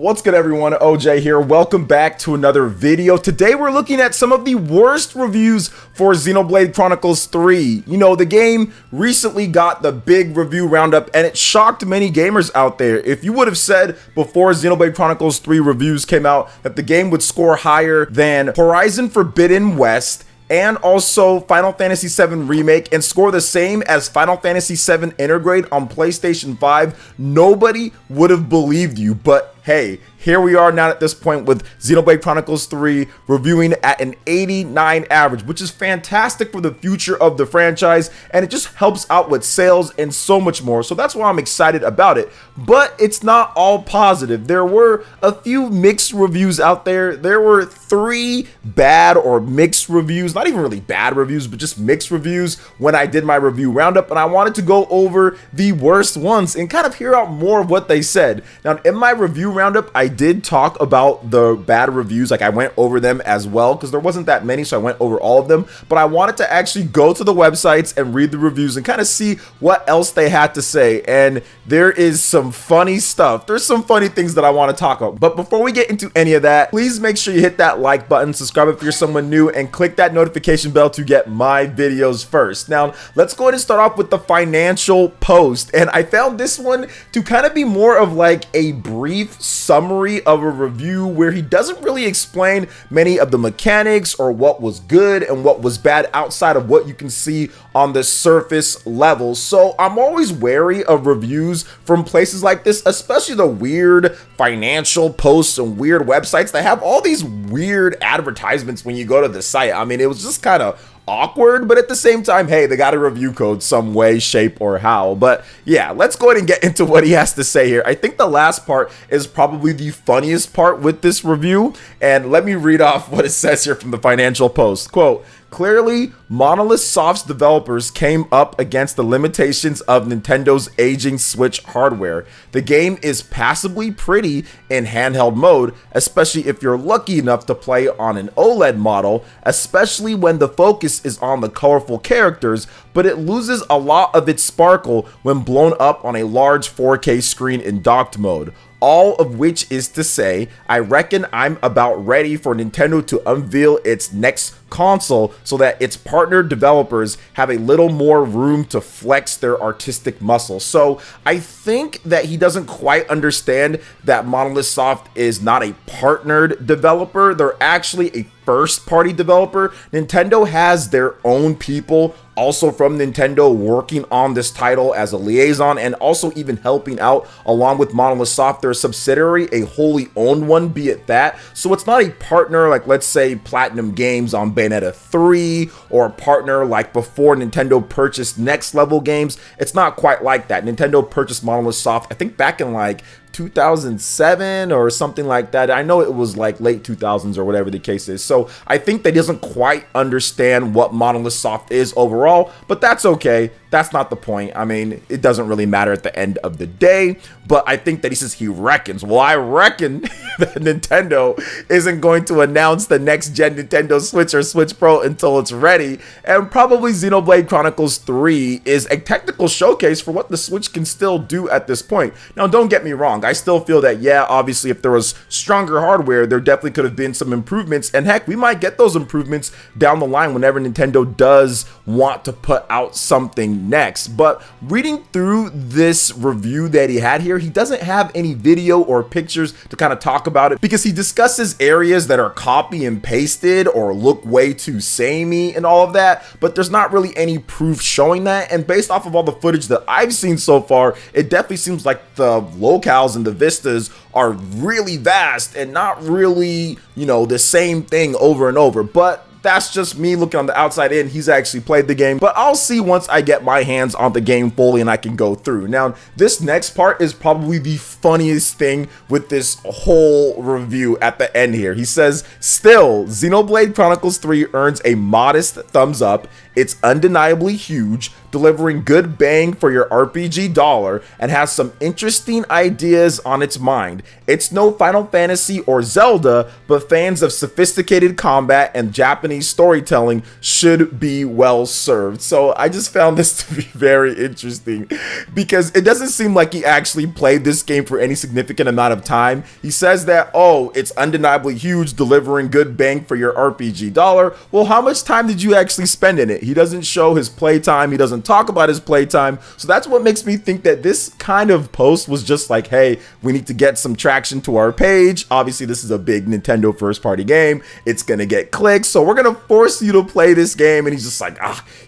What's good, everyone? OJ here. Welcome back to another video. Today we're looking at some of the worst reviews for Xenoblade Chronicles 3. You know, the game recently got the big review roundup and it shocked many gamers out there. If you would have said before Xenoblade Chronicles 3 reviews came out that the game would score higher than Horizon Forbidden West and also Final Fantasy VII Remake and score the same as Final Fantasy VII Intergrade on PlayStation 5, nobody would have believed you. But hey, here we are now at this point with Xenoblade Chronicles 3 reviewing at an 89 average, which is fantastic for the future of the franchise, and it just helps out with sales and so much more. So that's why I'm excited about it. But it's not all positive. There were a few mixed reviews out there. There were 3 bad or mixed reviews, not even really bad reviews, but just mixed reviews when I did my review roundup, and I wanted to go over the worst ones and kind of hear out more of what they said. Now, in my review roundup, I did talk about the bad reviews, like I went over them as well because there wasn't that many, so I went over all of them, but I wanted to actually go to the websites and read the reviews and kind of see what else they had to say. And there is some funny stuff. There's some funny things that I want to talk about. But before we get into any of that, please make sure you hit that like button, subscribe if you're someone new, and click that notification bell to get my videos first. Now, let's go ahead and start off with the financial post. And I found this one to kind of be more of like a brief summary of a review where he doesn't really explain many of the mechanics or what was good and what was bad outside of what you can see on the surface level. So I'm always wary of reviews from places like this, especially the weird financial posts and weird websites that have all these weird advertisements when you go to the site. I mean, it was just kind of awkward, but at the same time, hey, they got a review code some way, shape, or how. But yeah, let's go ahead and get into what he has to say here. I think the last part is probably the funniest part with this review, and let me read off what it says here from the financial post. Quote, "Clearly, Monolith Soft's developers came up against the limitations of Nintendo's aging Switch hardware. The game is passably pretty in handheld mode, especially if you're lucky enough to play on an OLED model, especially when the focus is on the colorful characters, but it loses a lot of its sparkle when blown up on a large 4K screen in docked mode. All of which is to say, I reckon I'm about ready for Nintendo to unveil its next console so that its partner developers have a little more room to flex their artistic muscle." So I think that he doesn't quite understand that Monolith Soft is not a partnered developer. They're actually a first-party developer. Nintendo has their own people also from Nintendo working on this title as a liaison and also even helping out along with Monolith Soft, their subsidiary, a wholly owned one, be it that. So it's not a partner like, let's say, Platinum Games on Bayonetta 3 or a partner like before Nintendo purchased Next Level Games. It's not quite like that. Nintendo purchased Monolith Soft, I think back in like 2007 or something like that. I know it was like late 2000s or whatever the case is. So I think that he doesn't quite understand what Monolith Soft is overall, but that's okay. That's not the point. I mean, it doesn't really matter at the end of the day, but I think that he says he reckons. Well, I reckon that Nintendo isn't going to announce the next gen Nintendo Switch or Switch Pro until it's ready, and probably Xenoblade Chronicles 3 is a technical showcase for what the Switch can still do at this point. Now, don't get me wrong. I still feel that, yeah, obviously, if there was stronger hardware, there definitely could have been some improvements, and heck, we might get those improvements down the line whenever Nintendo does want to put out something next. But reading through this review that he had here, he doesn't have any video or pictures to kind of talk about it because he discusses areas that are copy and pasted or look way too samey and all of that, but there's not really any proof showing that. And based off of all the footage that I've seen so far, it definitely seems like the locales and the vistas are really vast and not really, you know, the same thing over and over. But that's just me looking on the outside in. He's actually played the game, but I'll see once I get my hands on the game fully and I can go through. Now, this next part is probably the funniest thing with this whole review at the end here. He says, "Still, Xenoblade Chronicles 3 earns a modest thumbs up. It's undeniably huge, delivering good bang for your RPG dollar, and has some interesting ideas on its mind. It's no Final Fantasy or Zelda, but fans of sophisticated combat and Japanese storytelling should be well served. So I just found this to be very interesting because it doesn't seem like he actually played this game for any significant amount of time. He says that, oh, it's undeniably huge, delivering good bang for your RPG dollar. Well, how much time did you actually spend in it? He doesn't show his playtime. He doesn't talk about his playtime. So that's what makes me think that this kind of post was just like, hey, we need to get some traction to our page. Obviously, this is a big Nintendo first party game. It's going to get clicks. So we're going to force you to play this game. And he's just like,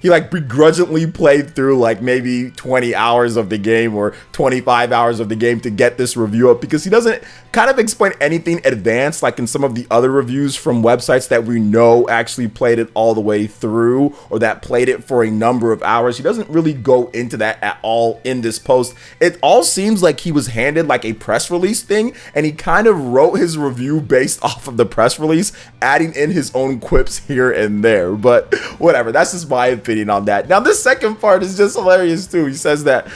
he like begrudgingly played through like maybe 20 hours of the game or 25 hours of the game to get this review up, because he doesn't kind of explain anything advanced like in some of the other reviews from websites that we know actually played it all the way through or that played it for a number of hours. He doesn't really go into that at all in this post. It all seems like he was handed like a press release thing and he kind of wrote his review based off of the press release, adding in his own quips here and there. But whatever, that's just my opinion on that. Now this second part is just hilarious too. He says that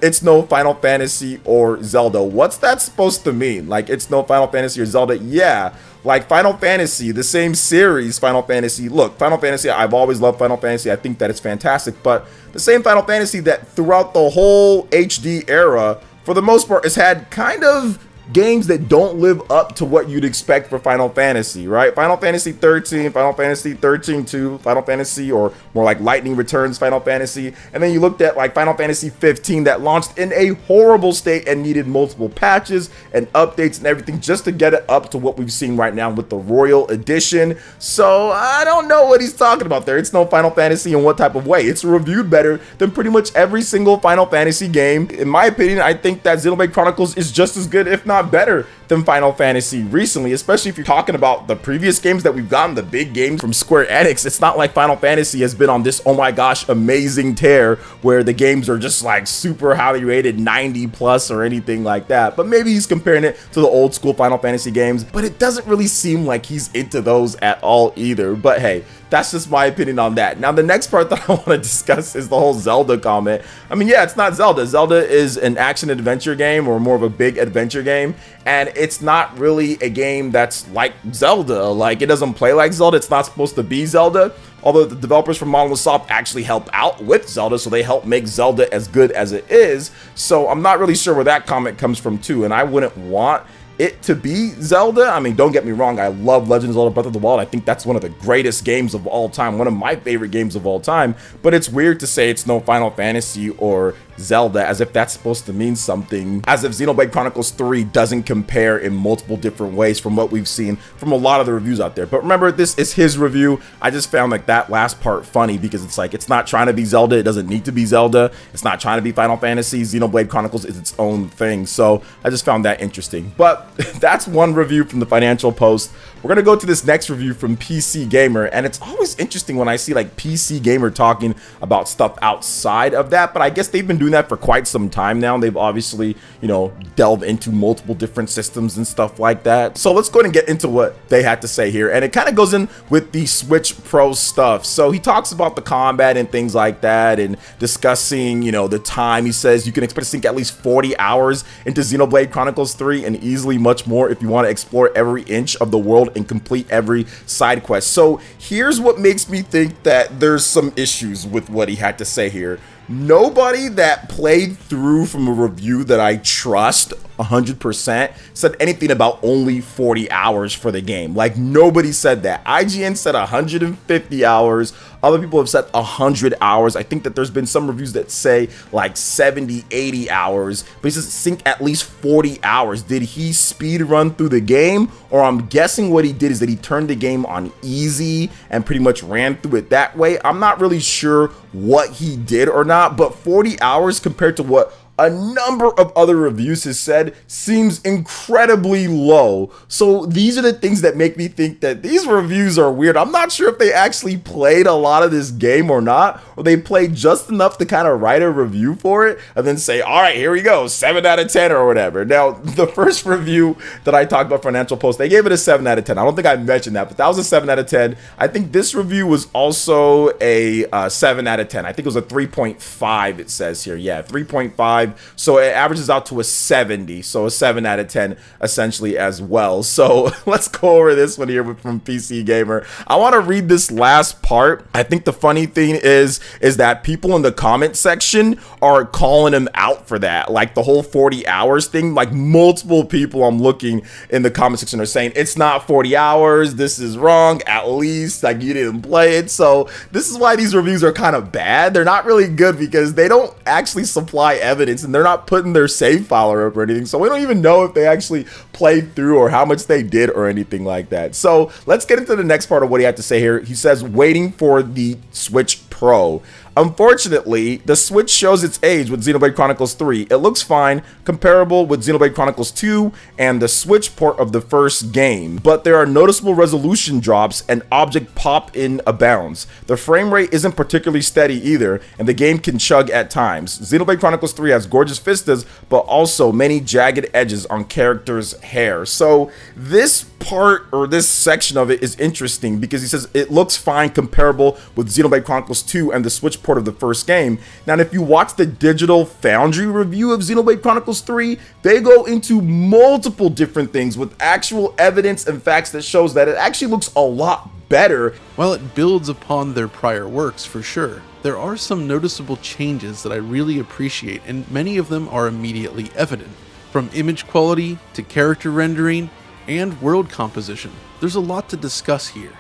it's no Final Fantasy or Zelda. What's that supposed to mean? Like, it's no Final Fantasy or Zelda? Yeah, like Final Fantasy, the same series, Final Fantasy. Look, Final Fantasy, I've always loved Final Fantasy. I think that it's fantastic, but the same Final Fantasy that throughout the whole HD era, for the most part, has had kind of games that don't live up to what you'd expect for Final Fantasy, right? Final Fantasy 13, Final Fantasy 13-2, Final Fantasy, or more like Lightning Returns Final Fantasy. And then you looked at like Final Fantasy 15 that launched in a horrible state and needed multiple patches and updates and everything just to get it up to what we've seen right now with the Royal Edition. So I don't know what he's talking about there. It's no Final Fantasy in what type of way? It's reviewed better than pretty much every single Final Fantasy game. In my opinion, I think that Xenoblade Chronicles is just as good, if not better, than Final Fantasy recently, especially if you're talking about the previous games that we've gotten, the big games from Square Enix. It's not like Final Fantasy has been on this, oh my gosh, amazing tear where the games are just like super highly rated, 90 plus or anything like that. But maybe he's comparing it to the old school Final Fantasy games, but it doesn't really seem like he's into those at all either. But hey, that's just my opinion on that. Now, the next part that I want to discuss is the whole Zelda comment. I mean, yeah, it's not Zelda. Zelda is an action adventure game, or more of a big adventure game, and it's not really a game that's like Zelda. Like, it doesn't play like Zelda. It's not supposed to be Zelda, although the developers from Monolith Soft actually help out with Zelda, so they help make Zelda as good as it is. So I'm not really sure where that comment comes from too, and I wouldn't want it to be Zelda. I mean, don't get me wrong, I love Legend of Zelda Breath of the Wild. I think that's one of the greatest games of all time, one of my favorite games of all time, but it's weird to say it's no Final Fantasy or Zelda as if that's supposed to mean something, as if Xenoblade Chronicles 3 doesn't compare in multiple different ways from what we've seen from a lot of the reviews out there. But remember, this is his review. I just found like that last part funny because it's like, it's not trying to be Zelda. It doesn't need to be Zelda. It's not trying to be Final Fantasy. Xenoblade Chronicles is its own thing. So I just found that interesting. But that's one review from the Financial Post. We're going to go to this next review from PC Gamer, and it's always interesting when I see like PC Gamer talking about stuff outside of that, but I guess they've been doing that for quite some time now. They've obviously, you know, delved into multiple different systems and stuff like that. So let's go ahead and get into what they had to say here, and it kind of goes in with the Switch Pro stuff. So he talks about the combat and things like that, and discussing, you know, the time. He says you can expect to sink at least 40 hours into Xenoblade Chronicles 3 and easily much more if you want to explore every inch of the world and complete every side quest. So here's what makes me think that there's some issues with what he had to say here. Nobody that played through from a review that I trust 100% said anything about only 40 hours for the game. Like, nobody said that. IGN said 150 hours. Other people have said 100 hours. I think that there's been some reviews that say like 70, 80 hours, but he says sink at least 40 hours. Did he speed run through the game? Or I'm guessing what he did is that he turned the game on easy and pretty much ran through it that way. I'm not really sure what he did or not, but 40 hours compared to what a number of other reviews has said seems incredibly low. So these are the things that make me think that these reviews are weird. I'm not sure if they actually played a lot of this game or not, or they played just enough to kind of write a review for it and then say, all right, here we go, 7 out of 10 or whatever. Now, the first review that I talked about, Financial Post, they gave it a 7 out of 10. I don't think I mentioned that, but that was a 7 out of 10. I think this review was also a 7 out of 10. I think it was a 3.5, it says here. Yeah, 3.5. So it averages out to a 70. So a 7 out of 10 essentially as well. So let's go over this one here from PC Gamer. I want to read this last part. I think the funny thing is that people in the comment section are calling him out for that. Like the whole 40 hours thing, like multiple people I'm looking in the comment section are saying it's not 40 hours. This is wrong. At least like you didn't play it. So this is why these reviews are kind of bad. They're not really good because they don't actually supply evidence and they're not putting their save file up or anything. So we don't even know if they actually played through or how much they did or anything like that. So let's get into the next part of what he had to say here. He says, waiting for the Switch Pro. Unfortunately, the Switch shows its age with Xenoblade Chronicles 3. It looks fine, comparable with Xenoblade Chronicles 2 and the Switch port of the first game, but there are noticeable resolution drops and object pop-in abounds. The frame rate isn't particularly steady either, and the game can chug at times. Xenoblade Chronicles 3 has gorgeous vistas, but also many jagged edges on characters' hair. So this part or this section of it is interesting because he says it looks fine, comparable with Xenoblade Chronicles 2 and the Switch port of the first game. Now, if you watch the Digital Foundry review of Xenoblade Chronicles 3, they go into multiple different things with actual evidence and facts that shows that it actually looks a lot better. While it builds upon their prior works for sure, there are some noticeable changes that I really appreciate, and many of them are immediately evident. From image quality to character rendering and world composition, there's a lot to discuss here.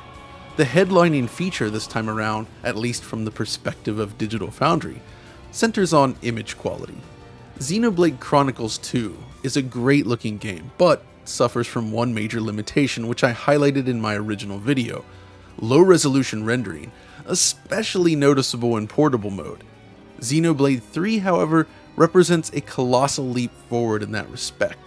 The headlining feature this time around, at least from the perspective of Digital Foundry, centers on image quality. Xenoblade Chronicles 2 is a great looking game, but suffers from one major limitation which I highlighted in my original video: low resolution rendering, especially noticeable in portable mode. Xenoblade 3, however, represents a colossal leap forward in that respect.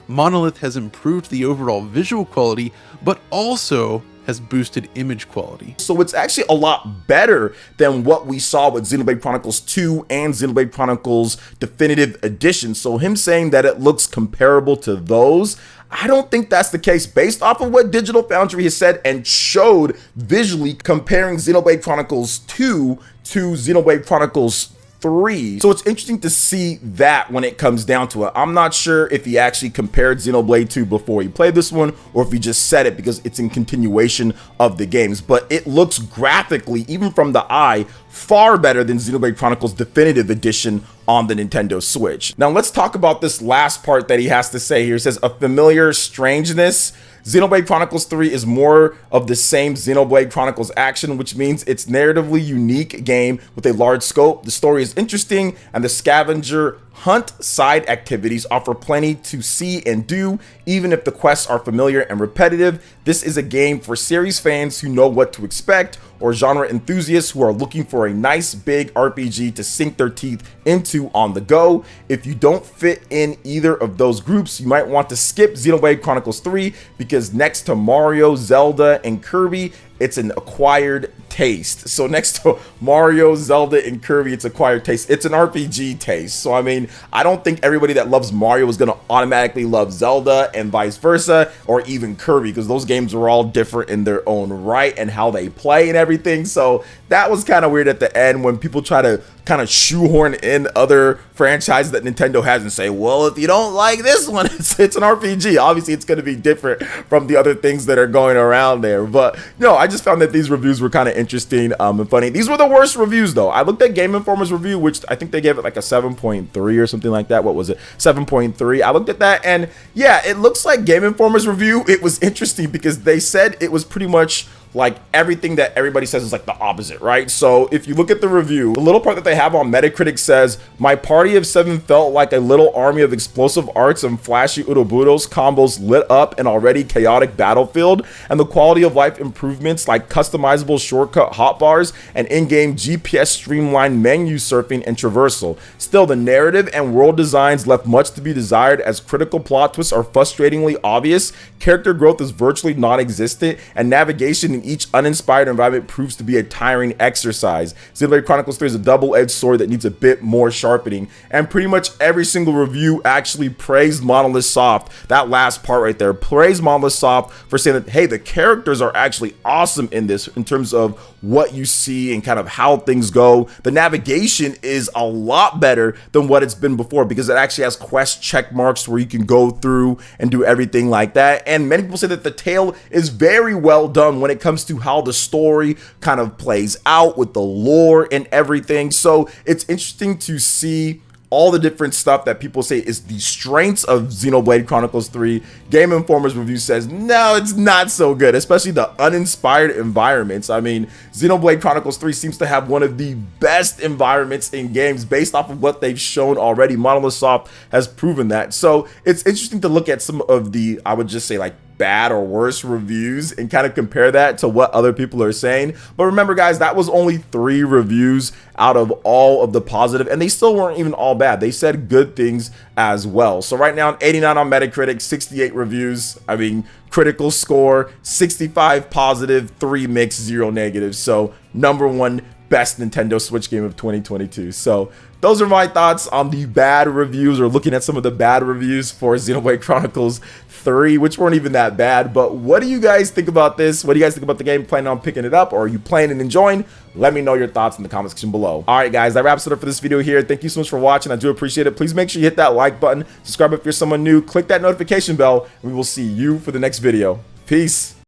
Monolith has improved the overall visual quality, but also has boosted image quality. So it's actually a lot better than what we saw with Xenoblade Chronicles 2 and Xenoblade Chronicles Definitive Edition. So him saying that it looks comparable to those, I don't think that's the case based off of what Digital Foundry has said and showed visually comparing Xenoblade Chronicles 2 to Xenoblade Chronicles 3. So it's interesting to see that when it comes down to it. I'm not sure if he actually compared Xenoblade 2 before he played this one, or if he just said it because it's in continuation of the games, but it looks graphically, even from the eye, far better than Xenoblade Chronicles Definitive Edition on the Nintendo Switch. Now let's talk about this last part that he has to say here. It says, a familiar strangeness. Xenoblade Chronicles 3 is more of the same Xenoblade Chronicles action, which means it's narratively unique game with a large scope. The story is interesting, and the scavenger hunt side activities offer plenty to see and do, even if the quests are familiar and repetitive. This is a game for series fans who know what to expect, or genre enthusiasts who are looking for a nice big RPG to sink their teeth into on the go. If you don't fit in either of those groups, you might want to skip Xenoblade Chronicles 3 because next to Mario, Zelda, and Kirby, it's an acquired taste. So next to Mario, Zelda, and Kirby, it's acquired taste. It's an RPG taste. So I mean, I don't think everybody that loves Mario is going to automatically love Zelda and vice versa, or even Kirby, because those games are all different in their own right and how they play and everything. So that was kind of weird at the end when people try to kind of shoehorn in other franchises that Nintendo has and say, well, if you don't like this one, it's an RPG. Obviously, it's going to be different from the other things that are going around there. But no, I just found that these reviews were kind of interesting and funny. These were the worst reviews, though. I looked at Game Informer's review, which I think they gave it like a 7.3 or something like that. What was it? 7.3. I looked at that, and yeah, it looks like Game Informer's review, it was interesting because they said it was pretty much like everything that everybody says is like the opposite, right? So if you look at the review, the little part that they have on Metacritic says, my party of 7 felt like a little army of explosive arts and flashy uroburos combos lit up an already chaotic battlefield, and the quality of life improvements like customizable shortcut hotbars and in-game GPS streamlined menu surfing and traversal. Still, the narrative and world designs left much to be desired, as critical plot twists are frustratingly obvious, character growth is virtually non-existent, and navigation in each uninspired environment proves to be a tiring exercise. Xenoblade Chronicles 3 is a double-edged sword that needs a bit more sharpening, and pretty much every single review actually praised Monolith Soft. That last part right there, praised Monolith Soft for saying that, hey, the characters are actually awesome in this in terms of what you see and kind of how things go. The navigation is a lot better than what it's been before, because it actually has quest check marks where you can go through and do everything like that. And many people say that the tale is very well done when it comes to how the story kind of plays out with the lore and everything. So it's interesting to see all the different stuff that people say is the strengths of Xenoblade Chronicles 3. Game Informer's review says, no, it's not so good, especially the uninspired environments. I mean, Xenoblade Chronicles 3 seems to have one of the best environments in games based off of what they've shown already. Monolith Soft has proven that. So it's interesting to look at some of the, I would just say, like, bad or worse reviews and kind of compare that to what other people are saying. But remember, guys, that was only 3 reviews out of all of the positive, and they still weren't even all bad. They said good things as well. So right now, 89 on Metacritic, 68 reviews. I mean, critical score 65 positive, 3 mixed, 0 negative. So #1 best Nintendo Switch game of 2022. So those are my thoughts on the bad reviews, or looking at some of the bad reviews for Xenoblade Chronicles 3, which weren't even that bad. But what do you guys think about this? What do you guys think about the game? Planning on picking it up, or are you playing and enjoying? Let me know your thoughts in the comment section below. All right, guys, that wraps it up for this video here. Thank you so much for watching. I do appreciate it. Please make sure you hit that like button, subscribe if you're someone new, click that notification bell, and we will see you for the next video. Peace.